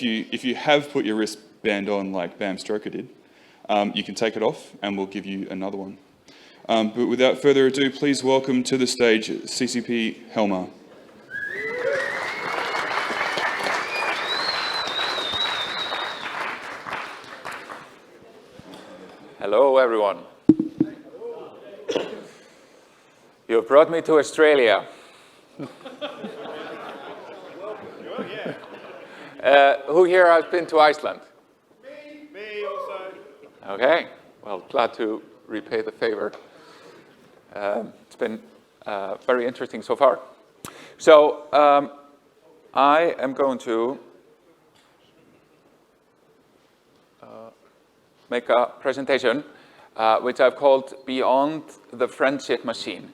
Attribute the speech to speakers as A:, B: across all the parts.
A: if you have put your wristband on like Bam Stoker did, you can take it off and we'll give you another one. But without further ado, please welcome to the stage CCP Hellmar.
B: Hello, everyone. You've brought me to Australia. Who here has been to Iceland?
C: Me also.
B: Okay, well, glad to repay the favor. It's been very interesting so far. So I am going to make a presentation which I've called Beyond the Friendship Machine.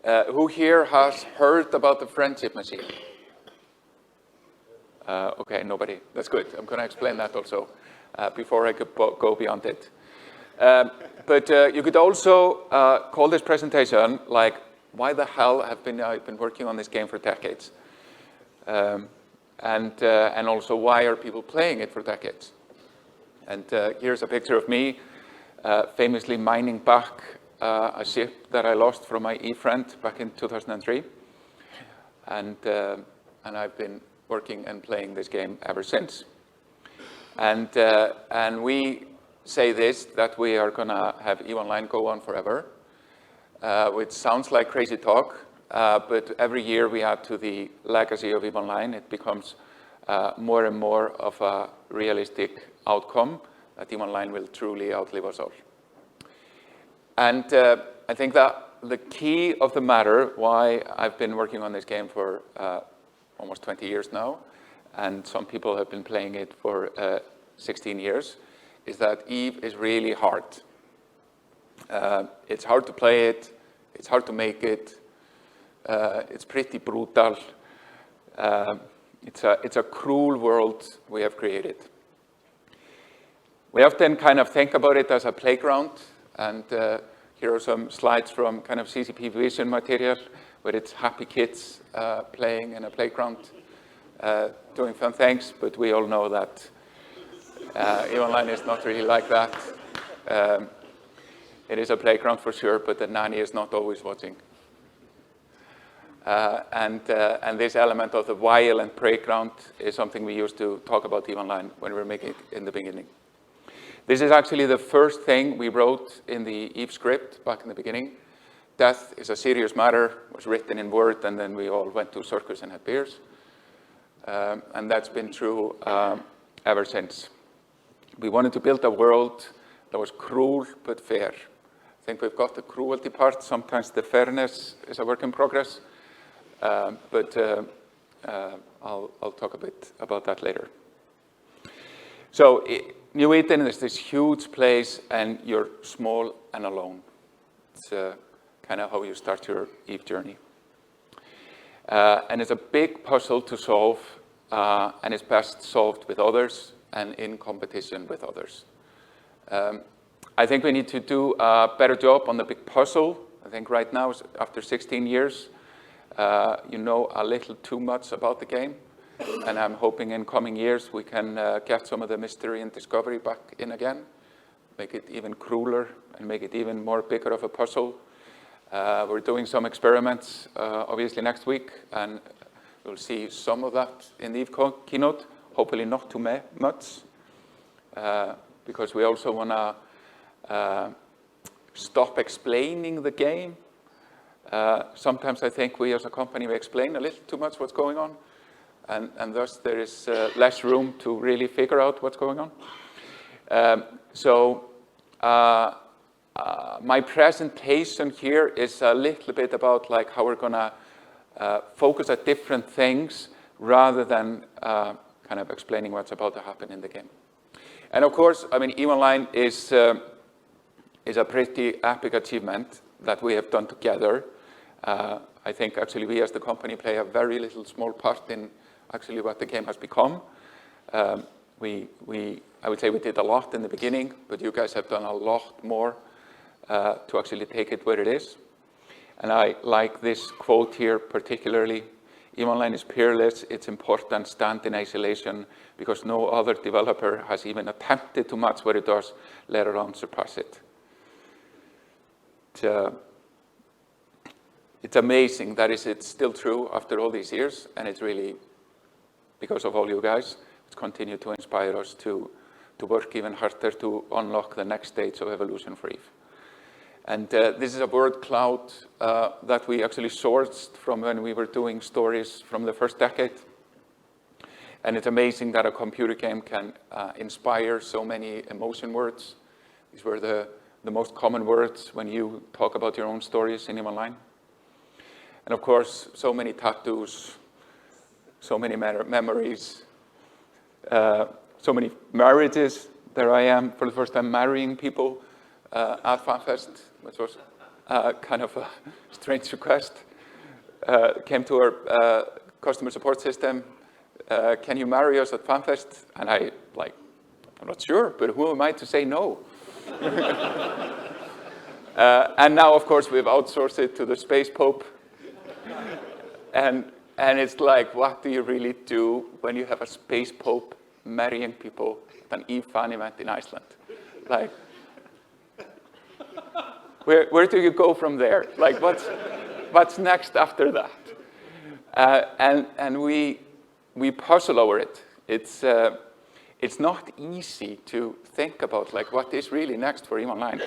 B: Who here has heard about the friendship machine? Okay, nobody. That's good. I'm going to explain that also before I could go beyond it. But you could also call this presentation like, why the hell have I been working on this game for decades? And also, why are people playing it for decades? And here's a picture of me famously mining back a ship that I lost from my E-friend back in 2003. And I've been working and playing this game ever since. And we say this, that we are going to have EVE Online go on forever, which sounds like crazy talk, but every year we add to the legacy of EVE Online, it becomes more and more of a realistic outcome that EVE Online will truly outlive us all. And I think that the key of the matter, why I've been working on this game for almost 20 years now, and some people have been playing it for 16 years, is that EVE is really hard. It's hard to play it, it's hard to make it, it's pretty brutal. It's a cruel world we have created. We often kind of think about it as a playground, and here are some slides from kind of CCP Vision material, where it's happy kids playing in a playground, doing fun things, but we all know that EVE Online is not really like that. It is a playground for sure, but the nanny is not always watching. And this element of the violent playground is something we used to talk about EVE Online when we were making it in the beginning. This is actually the first thing we wrote in the EVE script back in the beginning. Death is a serious matter, was written in Word, and then we all went to circus and had beers. And that's been true ever since. We wanted to build a world that was cruel but fair. I think we've got the cruelty part. Sometimes the fairness is a work in progress. But I'll talk a bit about that later. So New Eden is this huge place, and you're small and alone. It's kind of how you start your EVE journey. And it's a big puzzle to solve, and it's best solved with others and in competition with others. I think we need to do a better job on the big puzzle. I think right now, after 16 years, you know a little too much about the game. And I'm hoping in coming years we can get some of the mystery and discovery back in again, make it even crueler and make it even more bigger of a puzzle. We're doing some experiments, obviously next week, and we'll see some of that in the EVE keynote, hopefully not too much, because we also want to stop explaining the game. Sometimes I think we as a company, we explain a little too much what's going on, and thus there is less room to really figure out what's going on. My presentation here is a little bit about like how we're going to focus at different things rather than kind of explaining what's about to happen in the game. And of course, I mean, EVE Online is a pretty epic achievement that we have done together. I think actually we as the company play a very little small part in actually what the game has become. I would say we did a lot in the beginning, but you guys have done a lot more to actually take it where it is. And I like this quote here particularly. EVE Online is peerless, it's important, stand in isolation, because no other developer has even attempted to match what it does, let alone surpass it. It's amazing that it's still true after all these years, and it's really because of all you guys. It's continued to inspire us to work even harder to unlock the next stage of evolution for EVE. And this is a word cloud that we actually sourced from when we were doing stories from the first decade. And it's amazing that a computer game can inspire so many emotion words. These were the most common words when you talk about your own stories in EVE Online. And of course, so many tattoos, so many memories, so many marriages. There I am for the first time marrying people at FanFest, which was kind of a strange request. Came to our customer support system. Can you marry us at FanFest? And I'm not sure, but who am I to say no? And now, of course, we've outsourced it to the Space Pope. And it's like, what do you really do when you have a Space Pope marrying people at an EVE fan event in Iceland? Like, where do you go from there? Like, what's next after that? And we puzzle over it. It's not easy to think about like what is really next for EVE Online.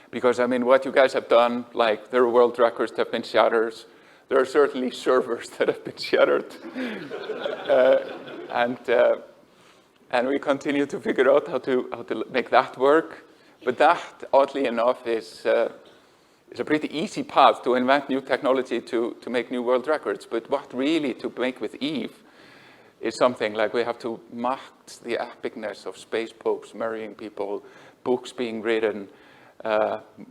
B: Because I mean, what you guys have done, like there are world records that have been shattered. There are certainly servers that have been shattered. And we continue to figure out how to make that work. But that, oddly enough, is a pretty easy path to invent new technology to make new world records. But what really to make with EVE is something like we have to match the epicness of Space Popes marrying people, books being written,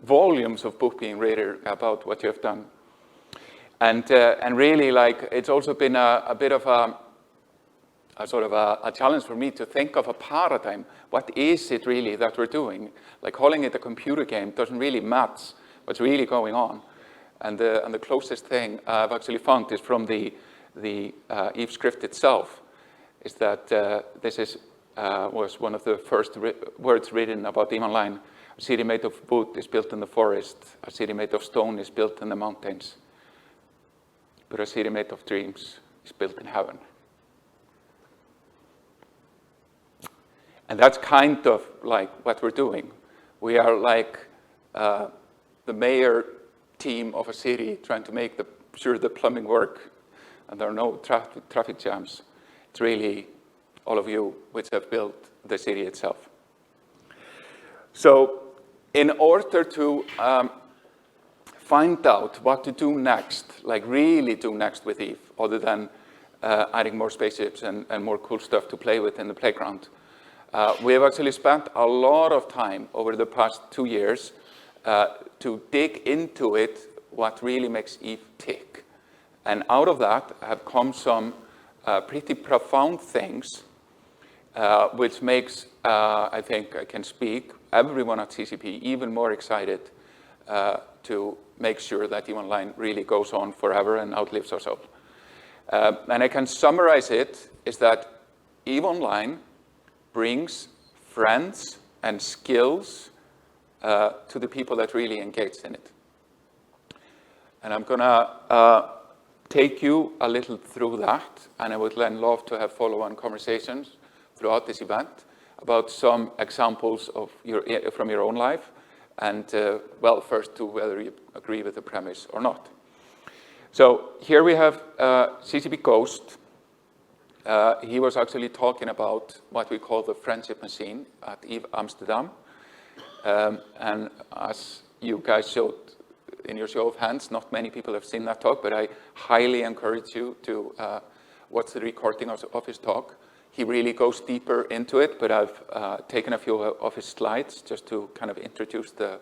B: volumes of books being written about what you have done. And really, like, it's also been a bit of a sort of a challenge for me to think of a paradigm. What is it really that we're doing? Like calling it a computer game doesn't really match what's really going on. And the closest thing I've actually found is from the EVE script itself, is that this was one of the first words written about EVE Online. A city made of wood is built in the forest. A city made of stone is built in the mountains. But a city made of dreams is built in heaven. And that's kind of like what we're doing. We are like the mayor team of a city trying to make sure the plumbing work and there are no traffic jams. It's really all of you which have built the city itself. So in order to find out what to do next, like really do next with EVE, other than adding more spaceships and more cool stuff to play with in the playground, we have actually spent a lot of time over the past 2 years to dig into it, what really makes EVE tick. And out of that have come some pretty profound things, which makes, I think I can speak, everyone at CCP even more excited to make sure that EVE Online really goes on forever and outlives us all. And I can summarize it, is that EVE Online brings friends and skills to the people that really engage in it. And I'm gonna take you a little through that, and I would then love to have follow-on conversations throughout this event about some examples of from your own life, and well, first to whether you agree with the premise or not. So here we have CCP Ghost. He was actually talking about what we call the friendship machine at EVE Amsterdam. And as you guys showed in your show of hands, not many people have seen that talk, but I highly encourage you to watch the recording of his talk. He really goes deeper into it, but I've taken a few of his slides just to kind of introduce the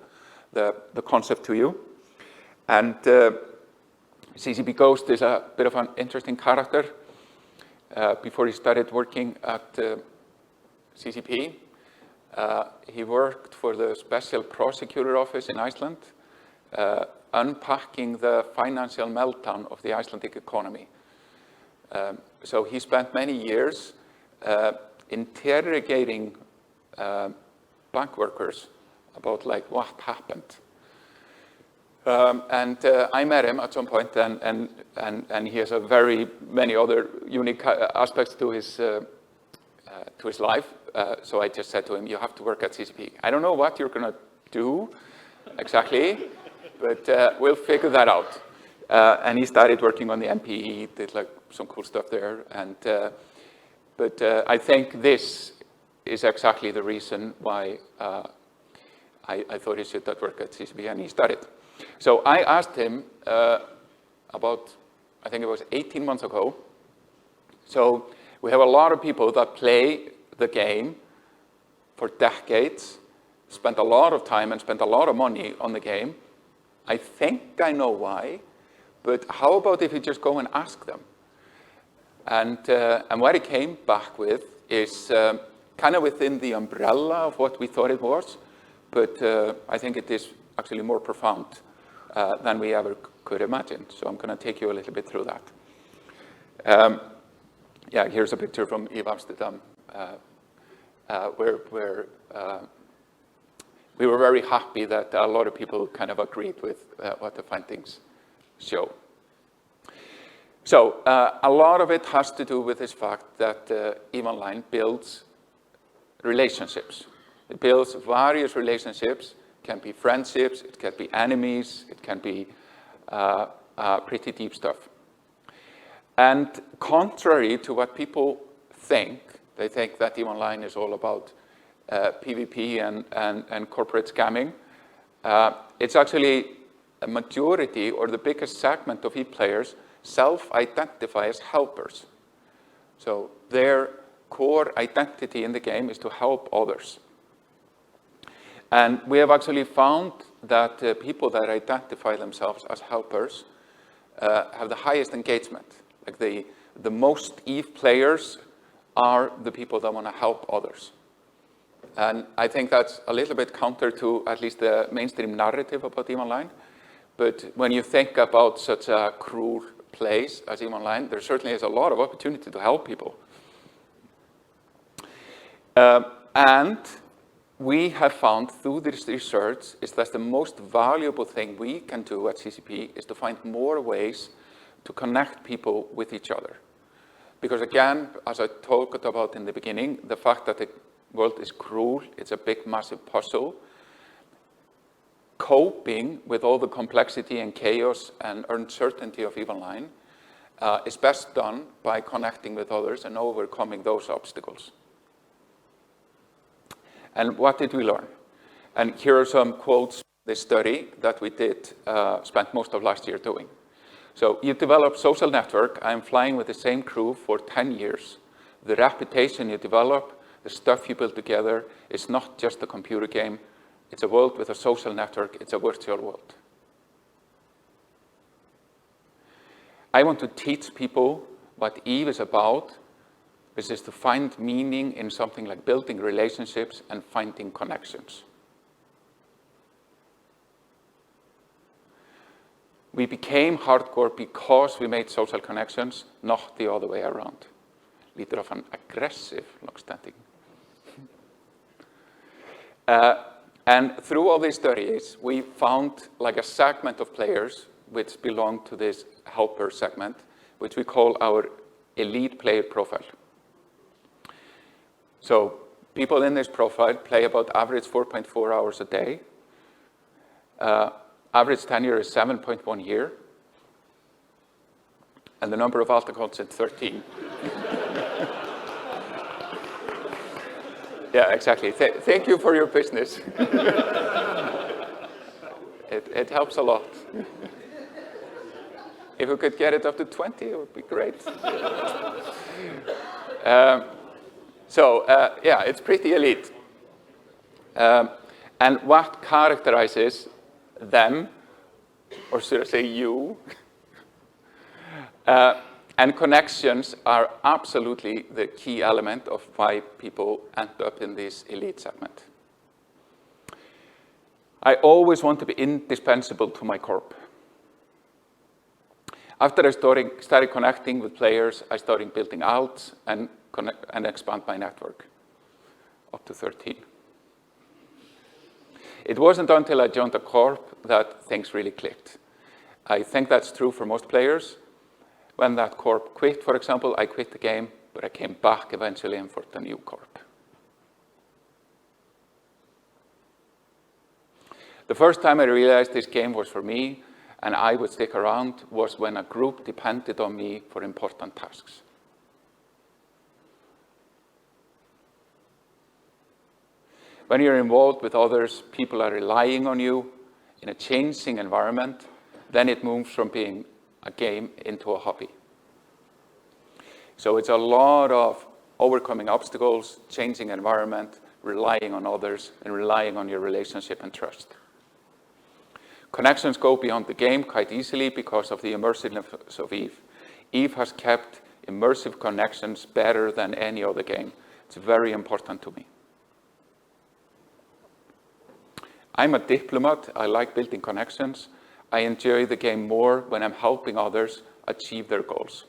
B: concept to you. And CCP Ghost is a bit of an interesting character. Before he started working at CCP, he worked for the Special Prosecutor Office in Iceland. unpacking the financial meltdown of the Icelandic economy. So he spent many years interrogating bank workers about like what happened. And I met him at some point, and he has a very many other unique aspects to his life. So I just said to him, "You have to work at CCP. I don't know what you're going to do exactly, but we'll figure that out." And he started working on the MPE, did like some cool stuff there. And but I think this is exactly the reason why I thought he should not work at CCP, and he started. So I asked him about, I think it was 18 months ago. So we have a lot of people that play the game for decades, spent a lot of time and spent a lot of money on the game. I think I know why, but how about if you just go and ask them? And what he came back with is kind of within the umbrella of what we thought it was, but I think it is actually more profound than we ever could imagine. So I'm going to take you a little bit through that. Yeah, here's a picture from Eve Amsterdam, where we were very happy that a lot of people kind of agreed with what the findings show. So a lot of it has to do with this fact that EVE Online builds relationships. It builds various relationships. It can be friendships, it can be enemies, it can be pretty deep stuff. And contrary to what people think, they think that EVE Online is all about PvP and corporate scamming. It's actually a majority, or the biggest segment of EVE players, self-identify as helpers. So their core identity in the game is to help others. And we have actually found that people that identify themselves as helpers have the highest engagement. Like the most EVE players are the people that want to help others. And I think that's a little bit counter to at least the mainstream narrative about EVE Online. But when you think about such a cruel place as EVE Online, there certainly is a lot of opportunity to help people. And we have found through this research is that the most valuable thing we can do at CCP is to find more ways to connect people with each other. Because again, as I talked about in the beginning, the fact that the world is cruel, it's a big, massive puzzle. Coping with all the complexity and chaos and uncertainty of EVE Online is best done by connecting with others and overcoming those obstacles. And what did we learn? And here are some quotes from this study that we did, spent most of last year doing. So you develop social network. I'm flying with the same crew for 10 years. The reputation you develop, the stuff you build together, is not just a computer game. It's a world with a social network. It's a virtual world. I want to teach people what EVE is about, which is to find meaning in something like building relationships and finding connections. We became hardcore because we made social connections, not the other way around. Leader of an aggressive long-standing. And through all these studies, we found like a segment of players which belong to this helper segment, which we call our elite player profile. So people in this profile play about average 4.4 hours a day. Average tenure is 7.1 year. And the number of alt accounts is 13. Yeah, exactly. Thank you for your business. It helps a lot. If we could get it up to 20, it would be great. Yeah, it's pretty elite. And what characterizes them, or should I say you, and connections are absolutely the key element of why people end up in this elite segment. I always want to be indispensable to my corp. After I started connecting with players, I started building out and expand my network up to 13. It wasn't until I joined the corp that things really clicked. I think that's true for most players. When that corp quit, for example, I quit the game, but I came back eventually and for the new corp. The first time I realized this game was for me and I would stick around was when a group depended on me for important tasks. When you're involved with others, people are relying on you in a changing environment, then it moves from being a game into a hobby. So it's a lot of overcoming obstacles, changing environment, relying on others, and relying on your relationship and trust. Connections go beyond the game quite easily because of the immersiveness of EVE. EVE has kept immersive connections better than any other game. It's very important to me. I'm a diplomat. I like building connections. I enjoy the game more when I'm helping others achieve their goals.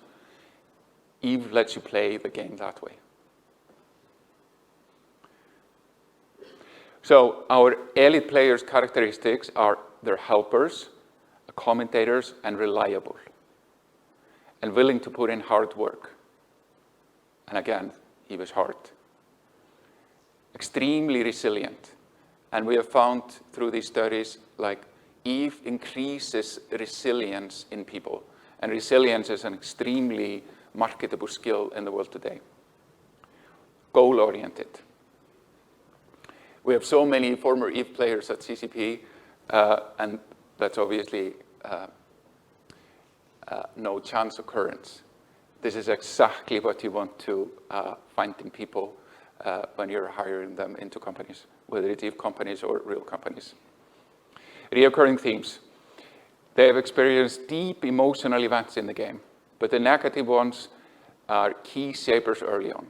B: EVE lets you play the game that way. So our elite players' characteristics are they're helpers, commentators, and reliable, and willing to put in hard work. And again, EVE is hard. Extremely resilient. And we have found through these studies, like EVE increases resilience in people. And resilience is an extremely marketable skill in the world today. Goal-oriented. We have so many former EVE players at CCP, and that's obviously no chance occurrence. This is exactly what you want to find in people when you're hiring them into companies, whether it's EVE companies or real companies. Reoccurring themes. They have experienced deep emotional events in the game, but the negative ones are key shapers early on.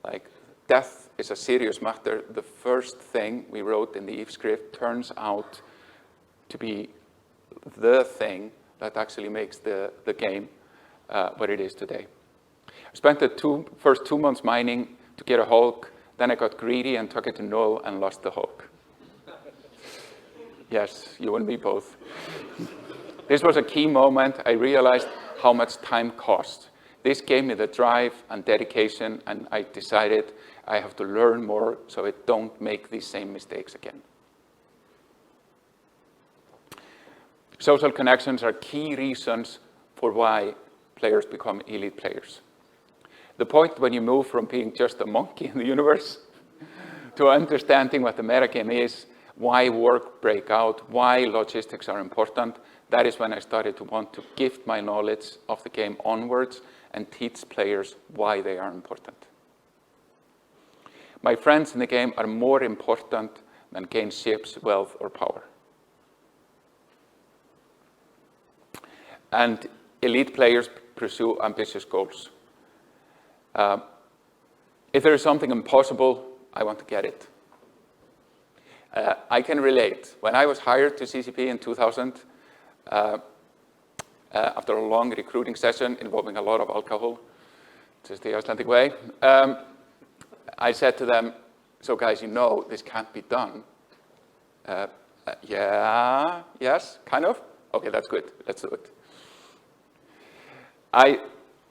B: Like death is a serious matter. The first thing we wrote in the EVE script turns out to be the thing that actually makes the game what it is today. I spent the first 2 months mining to get a Hulk, then I got greedy and took it to null and lost the Hulk. Yes, you and me both. This was a key moment. I realized how much time costs. This gave me the drive and dedication, and I decided I have to learn more so I don't make these same mistakes again. Social connections are key reasons for why players become elite players. The point when you move from being just a monkey in the universe to understanding what the metagame is, why work break out, why logistics are important, that is when I started to want to gift my knowledge of the game onwards and teach players why they are important. My friends in the game are more important than gain ships, wealth, or power. And elite players pursue ambitious goals. If there is something impossible, I want to get it. I can relate. When I was hired to CCP in 2000, after a long recruiting session involving a lot of alcohol, just the Icelandic way, I said to them, so guys, you know this can't be done. Yeah, yes, kind of. Okay, that's good. Let's do it.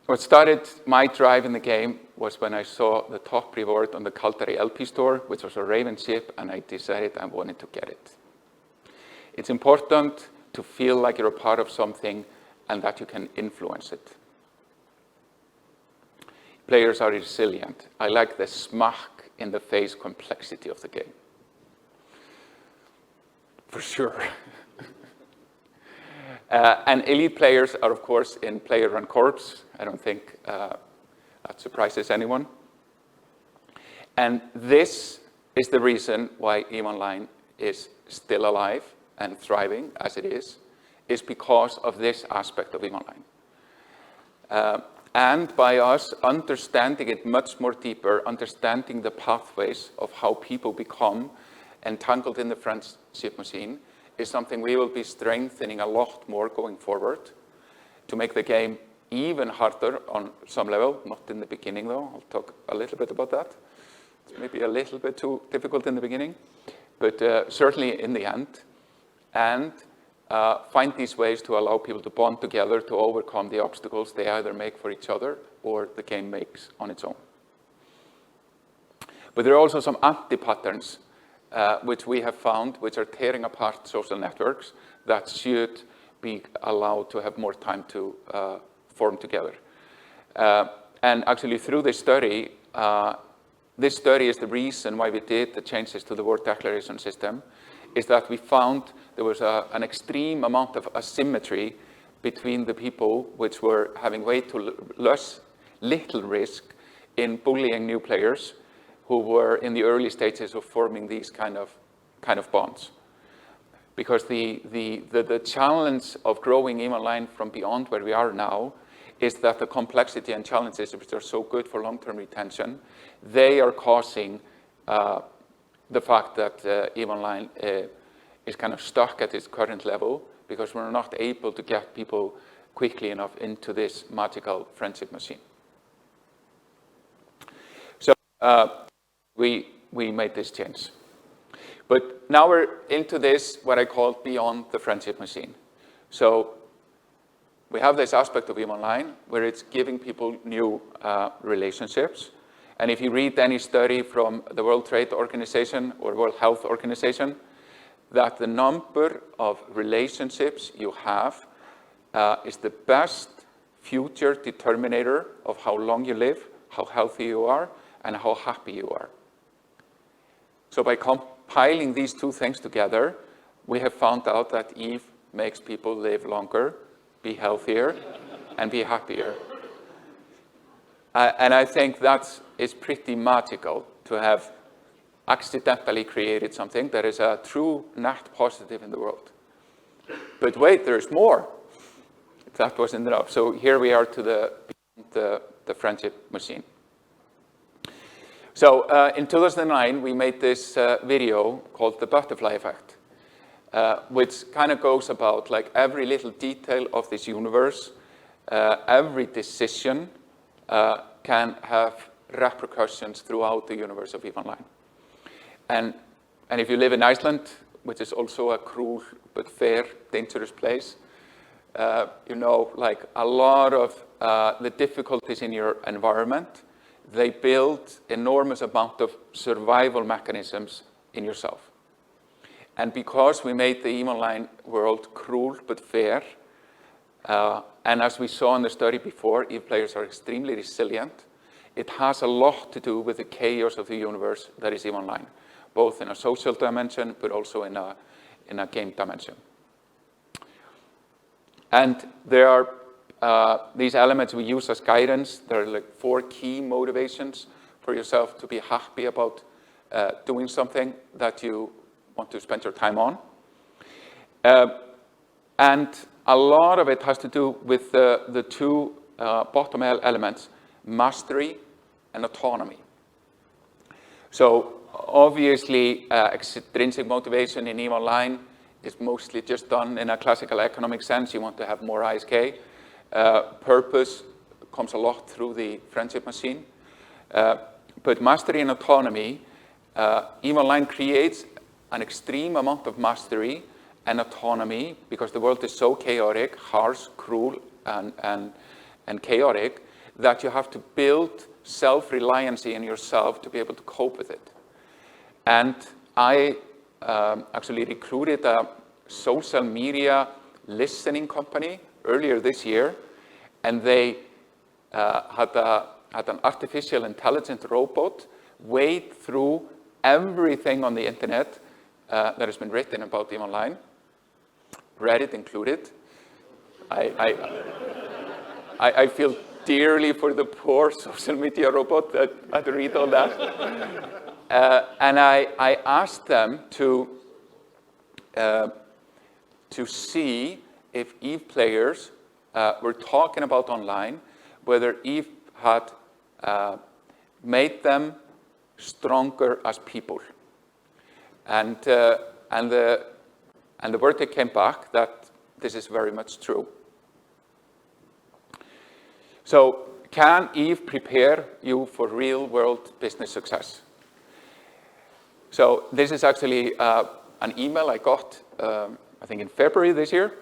B: What started my drive in the game was when I saw the top reward on the Kaldari LP store, which was a Raven ship, and I decided I wanted to get it. It's important to feel like you're a part of something and that you can influence it. Players are resilient. I like the smack in the face complexity of the game. For sure. And elite players are, of course, in player-run corps. I don't think that surprises anyone. And this is the reason why EVE Online is still alive and thriving as it is because of this aspect of EVE Online. And by us understanding it much more deeper, understanding the pathways of how people become entangled in the friendship machine, is something we will be strengthening a lot more going forward to make the game even harder on some level, not in the beginning though. I'll talk a little bit about that. It's maybe a little bit too difficult in the beginning, but certainly in the end. And find these ways to allow people to bond together to overcome the obstacles they either make for each other or the game makes on its own. But there are also some anti-patterns which we have found, which are tearing apart social networks that should be allowed to have more time to form together. And actually through this study is the reason why we did the changes to the word declaration system, is that we found there was an extreme amount of asymmetry between the people which were having way too little risk in bullying new players who were in the early stages of forming these kind of bonds. Because the challenge of growing EVE Online from beyond where we are now is that the complexity and challenges which are so good for long-term retention, they are causing the fact that EVE Online is kind of stuck at its current level because we're not able to get people quickly enough into this magical friendship machine. So we made this change. But now we're into this, what I call beyond the friendship machine. So we have this aspect of EVE Online where it's giving people new relationships. And if you read any study from the World Trade Organization or World Health Organization, that the number of relationships you have is the best future determinator of how long you live, how healthy you are, and how happy you are. So by compiling these two things together, we have found out that EVE makes people live longer, be healthier, and be happier. And I think that is pretty magical to have accidentally created something that is a true net positive in the world. But wait, there's more. That wasn't enough. So here we are to the friendship machine. So in 2009, we made this video called The Butterfly Effect, which kind of goes about like every little detail of this universe, every decision can have repercussions throughout the universe of EVE Online. And if you live in Iceland, which is also a cruel but fair, dangerous place, you know, like a lot of the difficulties in your environment, they build enormous amount of survival mechanisms in yourself. And because we made the EVE Online world cruel but fair, and as we saw in the study before, EVE players are extremely resilient. It has a lot to do with the chaos of the universe that is EVE Online, both in a social dimension, but also in a game dimension. And there are these elements we use as guidance. There are like 4 key motivations for yourself to be happy about doing something that you want to spend your time on. And a lot of it has to do with the 2 bottom elements, mastery and autonomy. So obviously, extrinsic motivation in EVE Online is mostly just done in a classical economic sense. You want to have more ISK. Purpose comes a lot through the friendship machine. But mastery and autonomy, EVE Online creates an extreme amount of mastery and autonomy because the world is so chaotic, harsh, cruel, and chaotic that you have to build self-reliancy in yourself to be able to cope with it. And I actually recruited a social media listening company earlier this year, and they had an artificial intelligence robot wade through everything on the internet that has been written about EVE Online, Reddit included. I feel dearly for the poor social media robot that had to read all that. And I asked them to see if EVE players were talking about online, whether EVE had made them stronger as people. And the verdict came back that this is very much true. So can Eve prepare you for real-world business success? So this is actually an email I got, I think in February this year,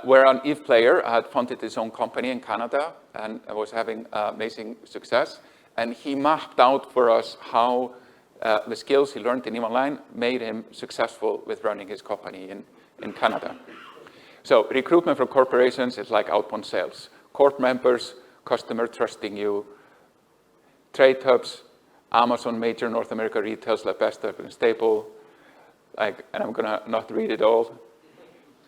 B: where an Eve player had funded his own company in Canada and was having amazing success. And he mapped out for us how the skills he learned in Eve Online made him successful with running his company in Canada. So recruitment for corporations is like outbound sales. Corp members, customer trusting you. Trade hubs, Amazon, major North America retailers like Best Buy and Staple. And I'm gonna not read it all.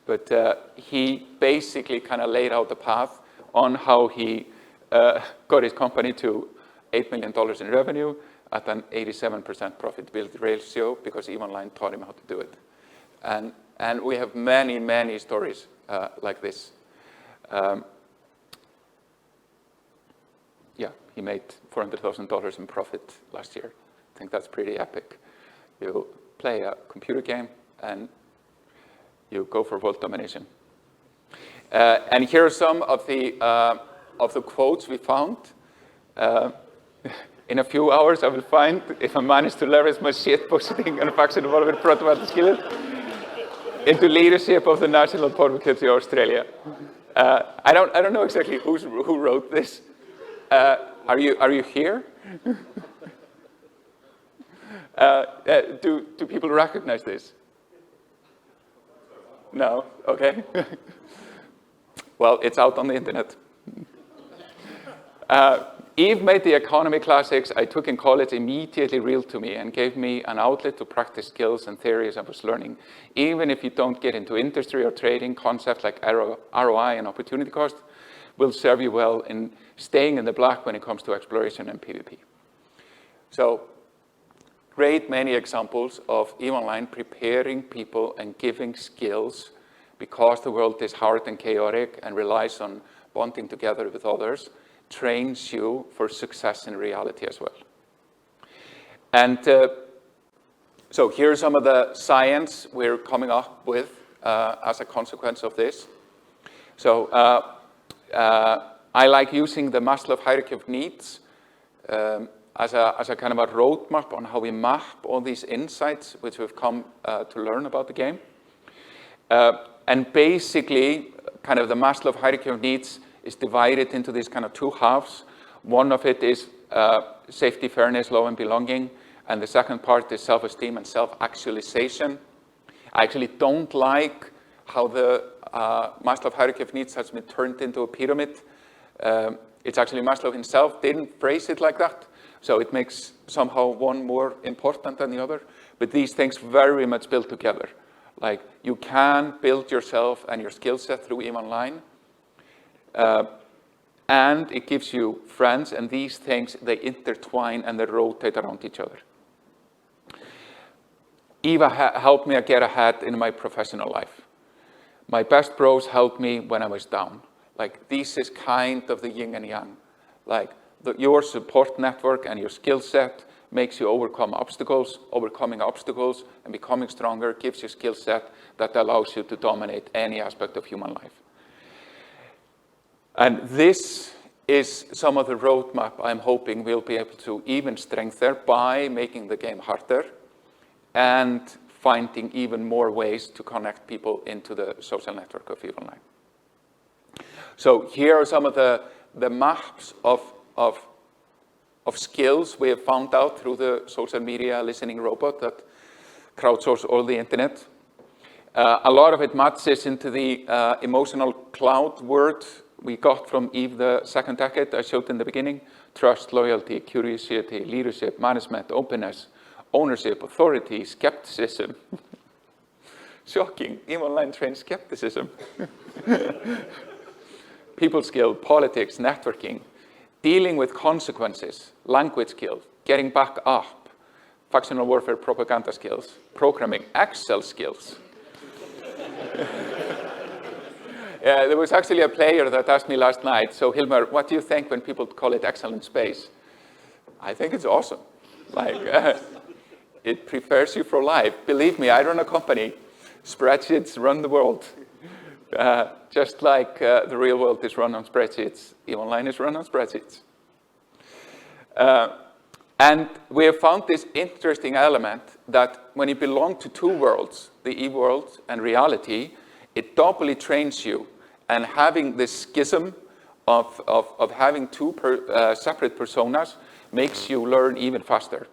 B: But he basically kind of laid out the path on how he got his company to $8 million in revenue at an 87% profitability ratio because Eve Online taught him how to do it. And we have many, many stories like this. Yeah, he made $400,000 in profit last year. I think that's pretty epic. You play a computer game and you go for world domination. And here are some of the quotes we found. In a few hours, I will find if I manage to leverage my shitposting and faction development protocol skills into leadership of the National Portfolio Australia. I don't know exactly who wrote this. Are you here? Do people recognize this? No? Okay. Well, it's out on the internet. Eve made the economy classics I took in college immediately real to me and gave me an outlet to practice skills and theories I was learning. Even if you don't get into industry or trading, concepts like ROI and opportunity cost will serve you well in staying in the black when it comes to exploration and PvP. So, great many examples of Eve Online preparing people and giving skills because the world is hard and chaotic and relies on bonding together with others, trains you for success in reality as well. And so here's some of the science we're coming up with as a consequence of this. So I like using the Maslow hierarchy of needs as a kind of a roadmap on how we map all these insights which we've come to learn about the game. And basically, kind of the Maslow hierarchy of needs is divided into these kind of two halves. One of it is safety, fairness, love, and belonging. And the second part is self-esteem and self-actualization. I actually don't like how the Maslow hierarchy of needs has been turned into a pyramid. It's actually Maslow himself didn't phrase it like that. So it makes somehow one more important than the other. But these things very much build together. Like you can build yourself and your skill set through Eve Online. And it gives you friends, and these things, they intertwine and they rotate around each other. Eva helped me get ahead in my professional life. My best bros helped me when I was down. Like, this is kind of the yin and yang. Like, your support network and your skill set makes you overcome obstacles. Overcoming obstacles and becoming stronger gives you a skill set that allows you to dominate any aspect of human life. And this is some of the roadmap I'm hoping we'll be able to even strengthen by making the game harder and finding even more ways to connect people into the social network of Eve Online. So here are some of the maps of skills we have found out through the social media listening robot that crowdsource all the internet. A lot of it matches into the emotional cloud word we got from Eve the second decade I showed in the beginning. Trust, loyalty, curiosity, leadership, management, openness, ownership, authority, skepticism. Shocking, Eve Online trains skepticism. People skill, politics, networking, dealing with consequences, language skills, getting back up, factional warfare, propaganda skills, programming, Excel skills. Yeah, there was actually a player that asked me last night, so Hilmar, what do you think when people call it excellent space? I think it's awesome. Like, It prepares you for life. Believe me, I run a company. Spreadsheets run the world. Just like the real world is run on spreadsheets, online is run on spreadsheets. And we have found this interesting element that when you belong to two worlds, the e-world and reality, it doubly trains you. And having this schism of having two separate personas makes you learn even faster.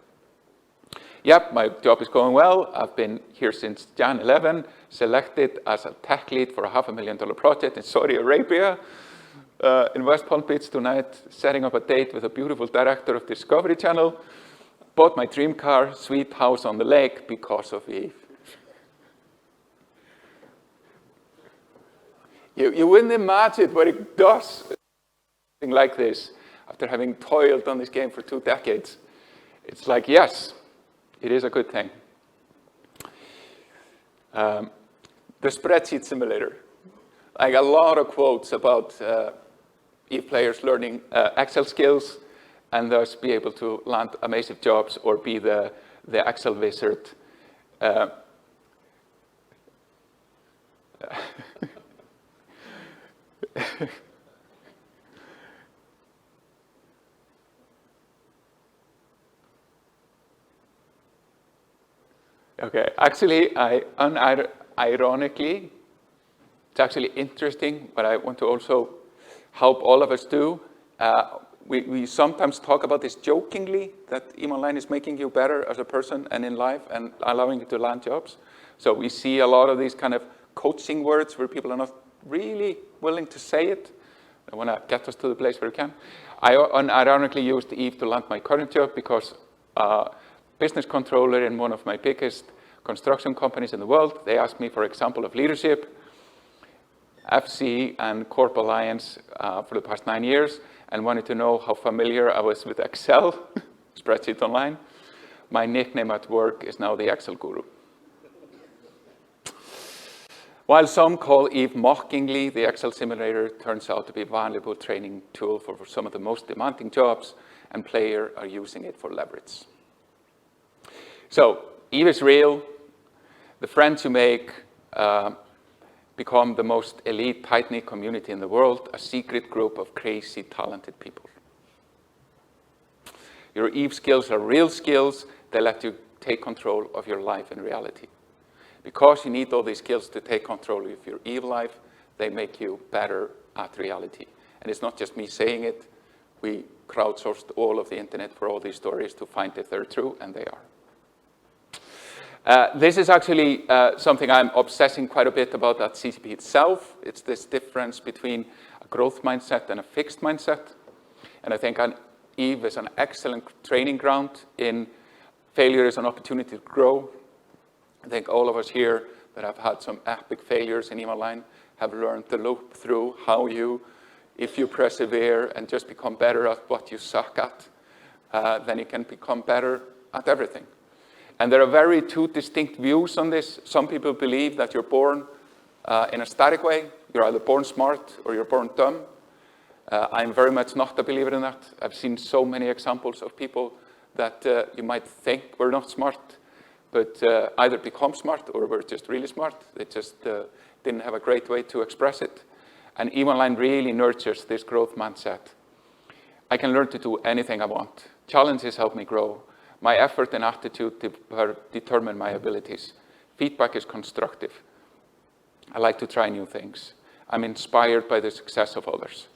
B: Yep, my job is going well. I've been here since Jan 11, selected as a tech lead for a $500,000 project in Saudi Arabia, in West Palm Beach tonight, setting up a date with a beautiful director of Discovery Channel. Bought my dream car, sweet house on the lake because of Eve. You wouldn't imagine what it does, something like this, after having toiled on this game for 2 decades. It's like, yes, it is a good thing. The spreadsheet simulator. Like a lot of quotes about Eve players learning Excel skills and thus be able to land amazing jobs or be the Excel wizard. Okay, actually, ironically, it's actually interesting, but I want to also help all of us do. We sometimes talk about this jokingly, that online is making you better as a person and in life and allowing you to land jobs. So we see a lot of these kind of coaching words where people are not really willing to say it. I want to get us to the place where we can. I ironically used Eve to land my current job because business controller in one of my biggest construction companies in the world, they asked me for example of leadership, FC and Corp Alliance for the past 9 years, and wanted to know how familiar I was with Excel, spreadsheet online. My nickname at work is now the Excel guru. While some call Eve mockingly, the Excel simulator turns out to be a valuable training tool for some of the most demanding jobs, and players are using it for leverage. So, Eve is real. The friends you make become the most elite, tight-knit community in the world, a secret group of crazy, talented people. Your Eve skills are real skills that let you take control of your life in reality. Because you need all these skills to take control of your Eve life, they make you better at reality. And it's not just me saying it. We crowdsourced all of the internet for all these stories to find if they're true, and they are. This is actually something I'm obsessing quite a bit about at CCP itself. It's this difference between a growth mindset and a fixed mindset. And I think Eve is an excellent training ground in failure is an opportunity to grow. I think all of us here that have had some epic failures in online have learned to look through how if you persevere and just become better at what you suck at, then you can become better at everything. And there are two distinct views on this. Some people believe that you're born in a static way. You're either born smart or you're born dumb. I'm very much not a believer in that. I've seen so many examples of people that you might think were not smart, but either become smart or were just really smart. They just didn't have a great way to express it. And Eve Online really nurtures this growth mindset. I can learn to do anything I want. Challenges help me grow. My effort and attitude determine my abilities. Feedback is constructive. I like to try new things. I'm inspired by the success of others.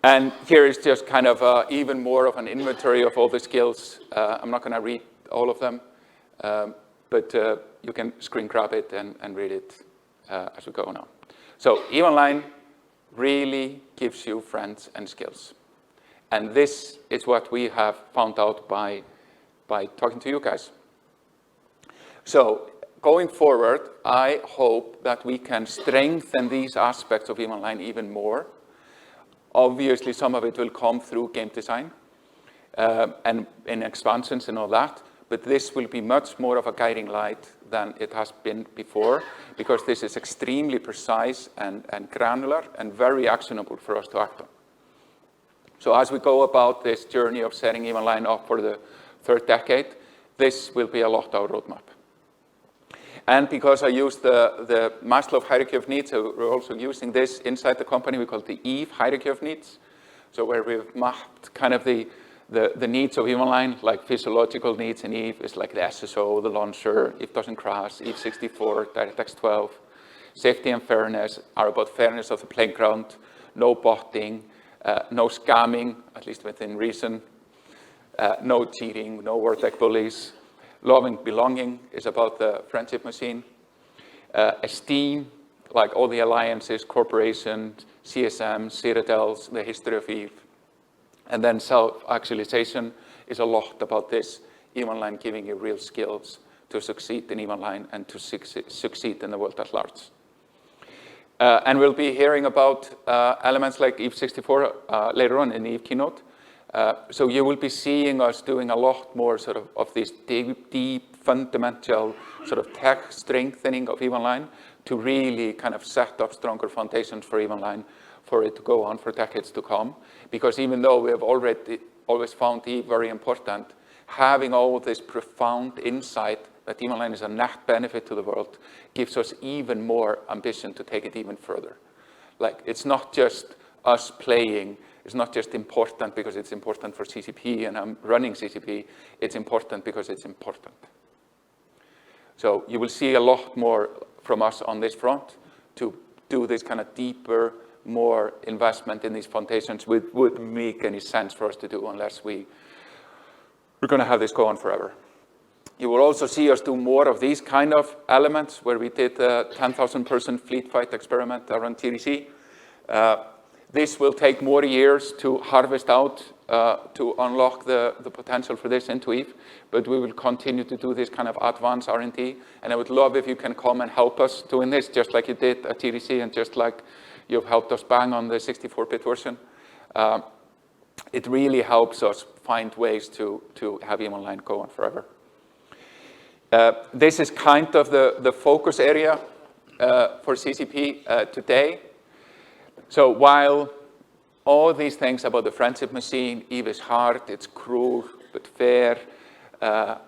B: And here is just kind of even more of an inventory of all the skills. I'm not going to read all of them, but you can screen grab it and read it as we go on. So Eve Online really gives you friends and skills. And this is what we have found out by talking to you guys. So going forward, I hope that we can strengthen these aspects of Eve Online even more. Obviously, some of it will come through game design and in expansions and all that, but this will be much more of a guiding light than it has been before, because this is extremely precise and granular and very actionable for us to act on. So as we go about this journey of setting EVE Online up for the third decade, this will be a lot our roadmap. And because I used the Maslow hierarchy of needs, so we're also using this inside the company. We call it the EVE hierarchy of needs. So where we've mapped kind of the needs of EVE Online, like physiological needs in EVE is like the SSO, the launcher, EVE doesn't crash, EVE 64, DirectX 12. Safety and fairness are about fairness of the playground, no botting, no scamming, at least within reason, no cheating, no word like bullies. Love and belonging is about the friendship machine. Esteem, like all the alliances, corporations, CSMs, citadels, the history of EVE. And then self-actualization is a lot about this. EVE Online giving you real skills to succeed in EVE Online and to succeed in the world at large. And we'll be hearing about elements like EVE 64 later on in the EVE keynote. So you will be seeing us doing a lot more sort of this deep, fundamental sort of tech strengthening of EVE Online to really kind of set up stronger foundations for EVE Online for it to go on for decades to come. Because even though we have always found EVE very important, having all this profound insight that EVE Online is a net benefit to the world gives us even more ambition to take it even further. Like, it's not just us playing. It's not just important because it's important for CCP and I'm running CCP. It's important because it's important. So you will see a lot more from us on this front to do this kind of deeper, more investment in these foundations would make any sense for us to do unless we're going to have this go on forever. You will also see us do more of these kind of elements where we did a 10,000 person fleet fight experiment around TDC. This will take more years to harvest out, to unlock the potential for this into EVE, but we will continue to do this kind of advanced R&D, and I would love if you can come and help us doing this, just like you did at TDC, and just like you've helped us bang on the 64-bit version. It really helps us find ways to have EVE Online go on forever. This is kind of the focus area for CCP today. So while all these things about the friendship machine, EVE is hard, it's cruel, but fair,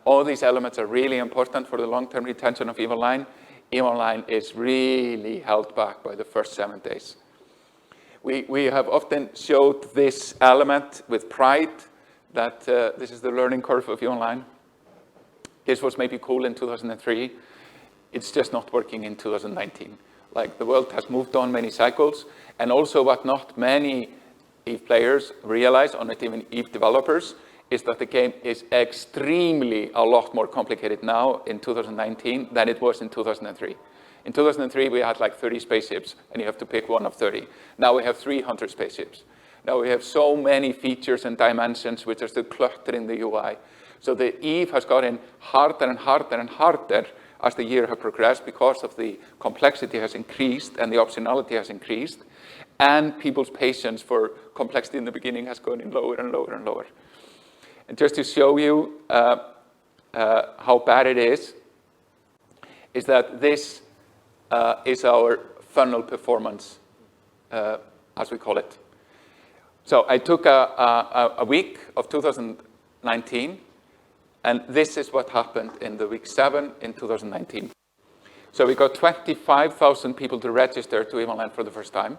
B: all these elements are really important for the long-term retention of EVE Online. EVE Online is really held back by the first 7 days. We have often showed this element with pride, that this is the learning curve of EVE Online. This was maybe cool in 2003. It's just not working in 2019. Like, the world has moved on many cycles, and also what not many EVE players realize, or not even EVE developers, is that the game is extremely a lot more complicated now in 2019 than it was in 2003. In 2003, we had like 30 spaceships, and you have to pick one of 30. Now we have 300 spaceships. Now we have so many features and dimensions which are still cluttering the UI. So the EVE has gotten harder and harder and harder as the year has progressed because of the complexity has increased and the optionality has increased, and people's patience for complexity in the beginning has gone in lower and lower and lower. And just to show you how bad it is that this is our funnel performance, as we call it. So I took a week of 2019, and this is what happened in the week 7 in 2019. So we got 25,000 people to register to EVE Online for the first time,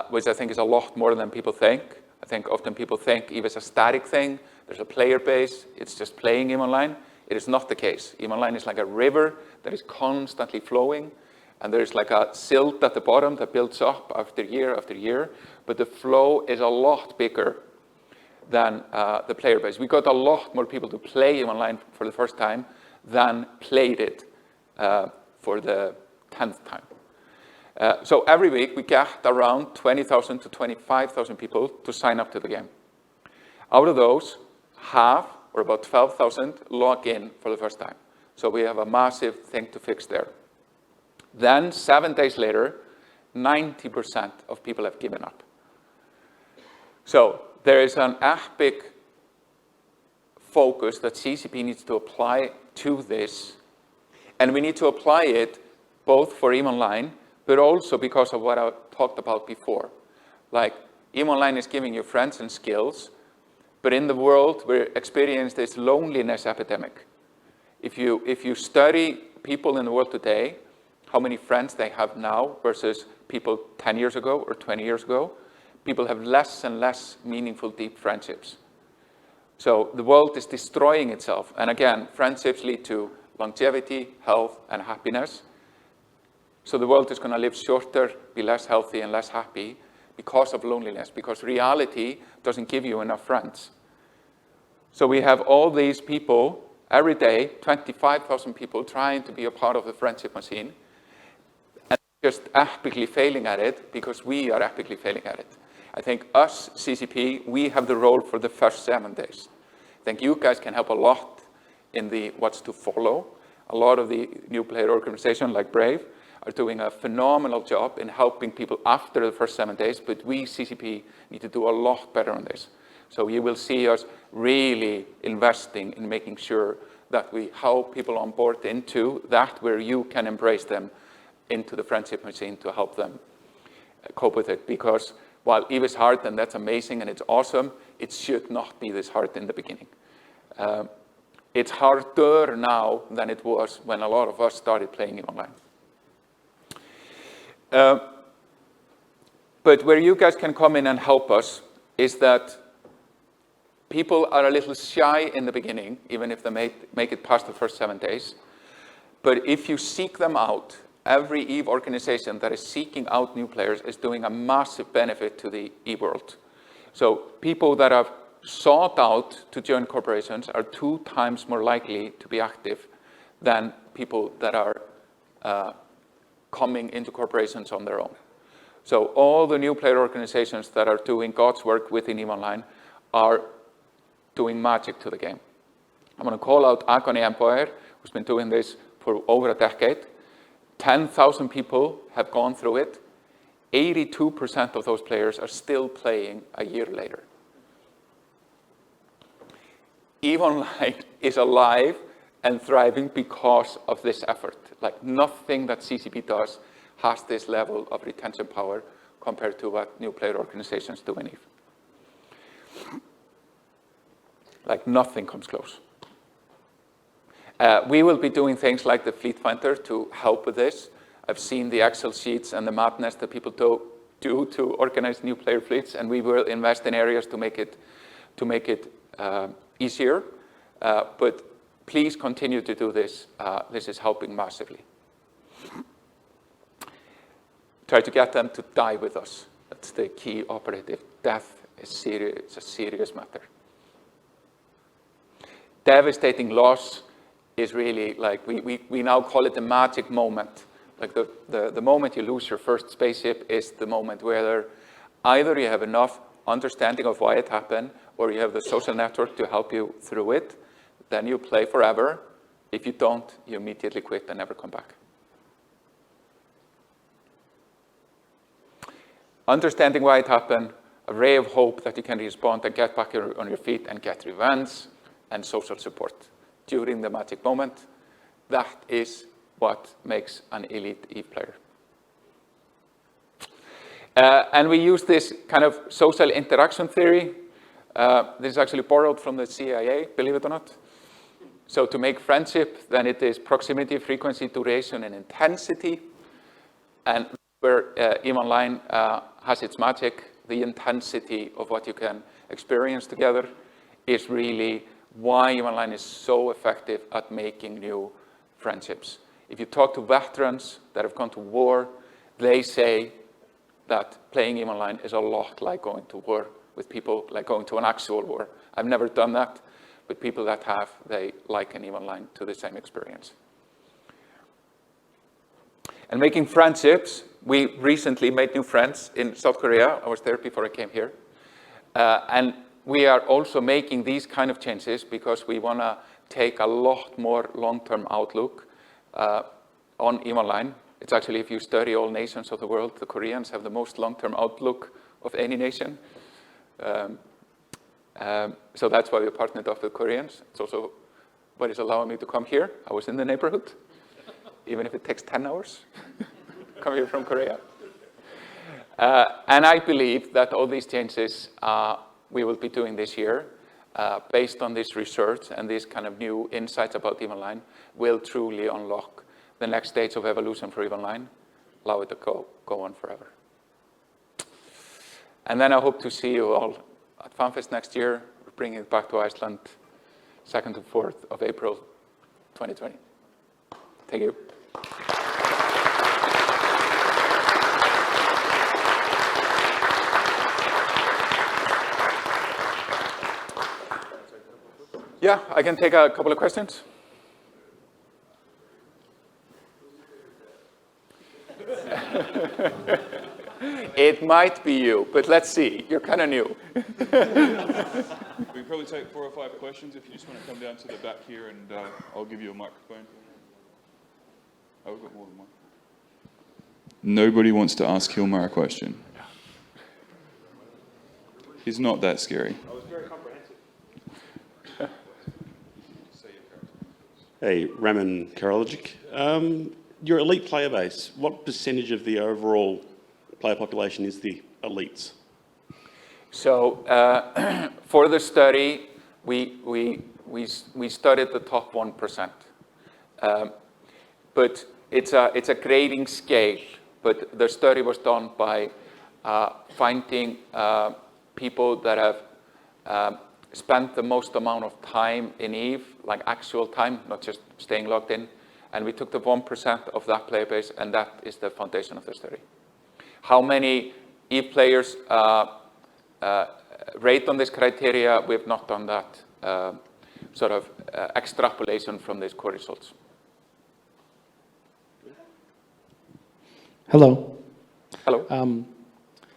B: which I think is a lot more than people think. I think often people think EVE is a static thing. There's a player base. It's just playing EVE Online. It is not the case. EVE Online is like a river that is constantly flowing, and there's like a silt at the bottom that builds up after year, but the flow is a lot bigger than the player base. We got a lot more people to play EVE Online for the first time than played it for the 10th time. So every week we get around 20,000 to 25,000 people to sign up to the game. Out of those, half, or about 12,000, log in for the first time. So we have a massive thing to fix there. Then 7 days later, 90% of people have given up. So there is an epic focus that CCP needs to apply to this, and we need to apply it both for EVE Online, but also because of what I talked about before. Like, EVE Online is giving you friends and skills, but in the world, we're experiencing this loneliness epidemic. If you study people in the world today, how many friends they have now versus people 10 years ago or 20 years ago, people have less and less meaningful, deep friendships. So the world is destroying itself. And again, friendships lead to longevity, health, and happiness. So the world is going to live shorter, be less healthy and less happy because of loneliness, because reality doesn't give you enough friends. So we have all these people every day, 25,000 people trying to be a part of the friendship machine, and just epically failing at it because we are epically failing at it. I think us, CCP, we have the role for the first 7 days. I think you guys can help a lot in the what's to follow. A lot of the new player organizations like Brave are doing a phenomenal job in helping people after the first 7 days, but we, CCP, need to do a lot better on this. So you will see us really investing in making sure that we help people on board into that where you can embrace them into the friendship machine to help them cope with it. Because while EVE is hard, and that's amazing and it's awesome, it should not be this hard in the beginning. It's harder now than it was when a lot of us started playing EVE Online. But where you guys can come in and help us is that people are a little shy in the beginning, even if they make it past the first 7 days. But if you seek them out, every EVE organization that is seeking out new players is doing a massive benefit to the EVE world. So people that have sought out to join corporations are 2 times more likely to be active than people that are coming into corporations on their own. So all the new player organizations that are doing God's work within EVE Online are doing magic to the game. I'm going to call out Agony Empire, who's been doing this for over a decade. 10,000 people have gone through it. 82% of those players are still playing a year later. EVE Online is alive and thriving because of this effort. Like nothing that CCP does has this level of retention power compared to what new player organizations do in EVE. Like nothing comes close. We will be doing things like the Fleet Finder to help with this. I've seen the Excel sheets and the madness that people do to organize new player fleets, and we will invest in areas to make it easier. But please continue to do this. This is helping massively. Try to get them to die with us. That's the key operative. Death is serious. It's a serious matter. Devastating loss is really like, we now call it the magic moment. Like the moment you lose your first spaceship is the moment where either you have enough understanding of why it happened, or you have the social network to help you through it, then you play forever. If you don't, you immediately quit and never come back. Understanding why it happened, a ray of hope that you can respond and get back on your feet and get revenge, and social support during the magic moment. That is what makes an elite EVE player. And we use this kind of social interaction theory. This is actually borrowed from the CIA, believe it or not. So to make friendship, then it is proximity, frequency, duration, and intensity. And where EVE Online has its magic, the intensity of what you can experience together is really why EVE Online is so effective at making new friendships. If you talk to veterans that have gone to war, they say that playing EVE Online is a lot like going to war with people, like going to an actual war. I've never done that, but people that have, they liken EVE Online to the same experience. And making friendships, we recently made new friends in South Korea. I was there before I came here. And we are also making these kind of changes because we want to take a lot more long-term outlook on EVE Online. It's actually, if you study all nations of the world, the Koreans have the most long-term outlook of any nation. So that's why we partnered up with Koreans. It's also what is allowing me to come here. I was in the neighborhood, even if it takes 10 hours. Come here from Korea. And I believe that all these changes we will be doing this year, based on this research and these kind of new insights about EVE Online, will truly unlock the next stage of evolution for EVE Online, allow it to go on forever. And then I hope to see you all at FanFest next year. We're bringing it back to Iceland, 2nd to 4th of April, 2020. Thank you. Yeah, I can take a couple of questions. It might be you, but let's see. You're kind of new.
A: We can probably take 4 or 5 questions if you just want to come down to the back here, and I'll give you a microphone. Oh, we've got more than one. Nobody wants to ask Hilmar a question. He's not that scary.
C: I was very comprehensive.
D: Hey, Raman Karologic. Your elite player base, what percentage of the overall player population is the elites?
B: So for the study, we studied the top 1%. But it's a grading scale. But the study was done by finding people that have spent the most amount of time in EVE, like actual time, not just staying logged in. And we took the 1% of that player base, and that is the foundation of the study. How many EVE players rate on this criteria? We have not done that sort of extrapolation from these core results.
E: Hello.
B: Hello.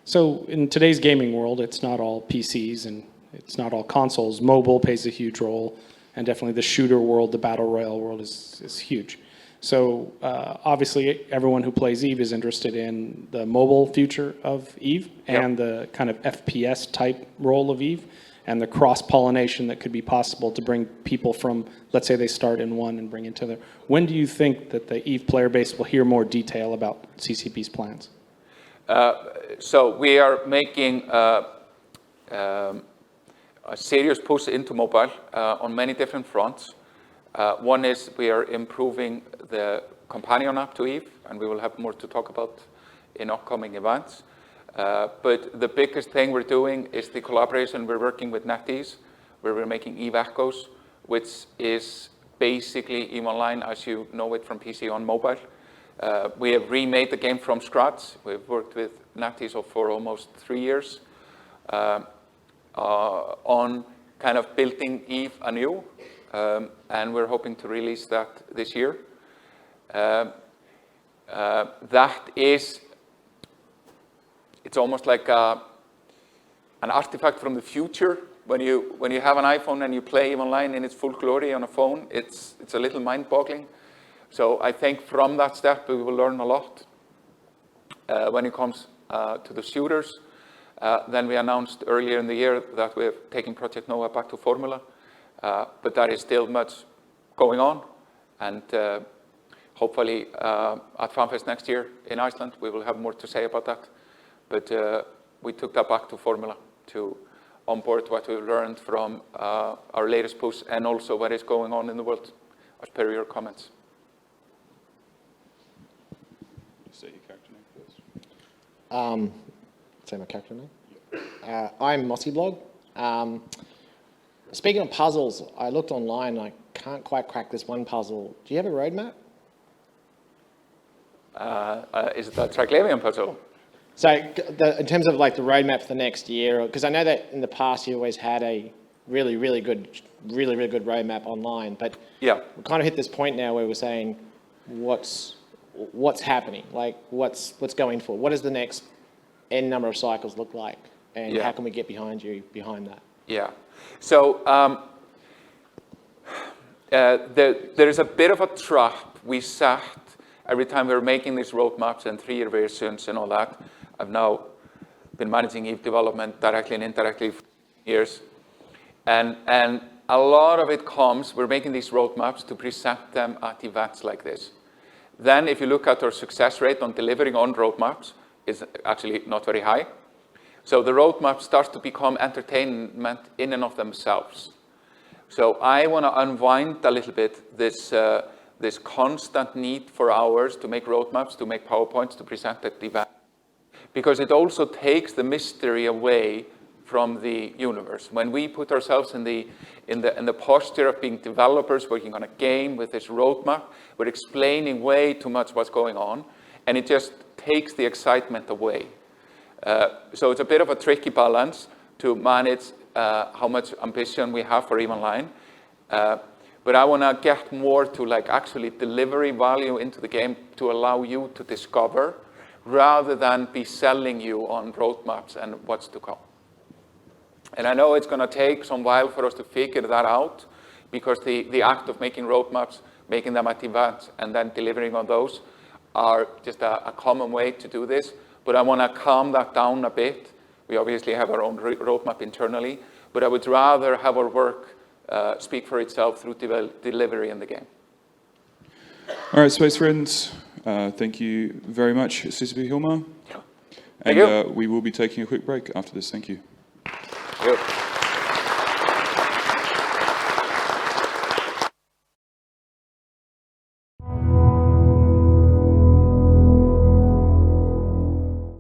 E: So in today's gaming world, it's not all PCs and it's not all consoles. Mobile plays a huge role, and definitely the shooter world, the battle royale world is huge. So obviously everyone who plays EVE is interested in the mobile future of EVE and the kind of FPS type role of EVE and the cross-pollination that could be possible to bring people from, let's say they start in one and bring into the. When do you think that the EVE player base will hear more detail about CCP's plans?
B: So we are making a serious push into mobile on many different fronts. One is we are improving the companion app to EVE, and we will have more to talk about in upcoming events. But the biggest thing we're doing is the collaboration we're working with NetEase, where we're making EVE Echoes, which is basically EVE Online as you know it from PC on mobile. We have remade the game from scratch. We've worked with NetEase for almost 3 years on kind of building EVE anew, and we're hoping to release that this year. That is, it's almost like an artifact from the future. When you have an iPhone and you play EVE Online in its full glory on a phone, it's a little mind-boggling. So I think from that step we will learn a lot. When it comes to the shooters, then we announced earlier in the year that we're taking Project Nova back to Formula, but there is still much going on, and hopefully at FanFest next year in Iceland we will have more to say about that. But we took that back to Formula to onboard what we learned from our latest push and also what is going on in the world, as per your comments.
A: Say your character name first.
F: Say my character name? I'm Mossyblog. Speaking of puzzles, I looked online and I can't quite crack this one puzzle. Do you have a roadmap?
B: Is it the Triglavian puzzle?
F: So in terms of like the roadmap for the next year, because I know that in the past you always had a really good roadmap online, but
B: Yeah.
F: we kind of hit this point now where we're saying what's happening, like what's going for, what does the next N number of cycles look like, and how can we get behind that?
B: Yeah. So there is a bit of a trap we set every time we're making these roadmaps and 3-year versions and all that. I've now been managing EVE development directly and indirectly for years. And a lot of it comes, we're making these roadmaps to present them at events like this. Then if you look at our success rate on delivering on roadmaps, is actually not very high. So the roadmap starts to become entertainment in and of themselves. So I want to unwind a little bit this constant need for hours to make roadmaps, to make PowerPoints, to present at the event, because it also takes the mystery away from the universe. When we put ourselves in the posture of being developers working on a game with this roadmap, we're explaining way too much what's going on, and it just takes the excitement away. So it's a bit of a tricky balance to manage how much ambition we have for EvenLine. But I want to get more to like actually delivery value into the game to allow you to discover rather than be selling you on roadmaps and what's to come. And I know it's going to take some while for us to figure that out because the act of making roadmaps, making them at events, and then delivering on those are just a common way to do this. But I want to calm that down a bit. We obviously have our own roadmap internally, but I would rather have our work speak for itself through delivery in the game.
A: All right, Space Friends, thank you very much, CCP Hellmar.
B: Thank you.
A: We will be taking a quick break after this. Thank you.
B: Thank you.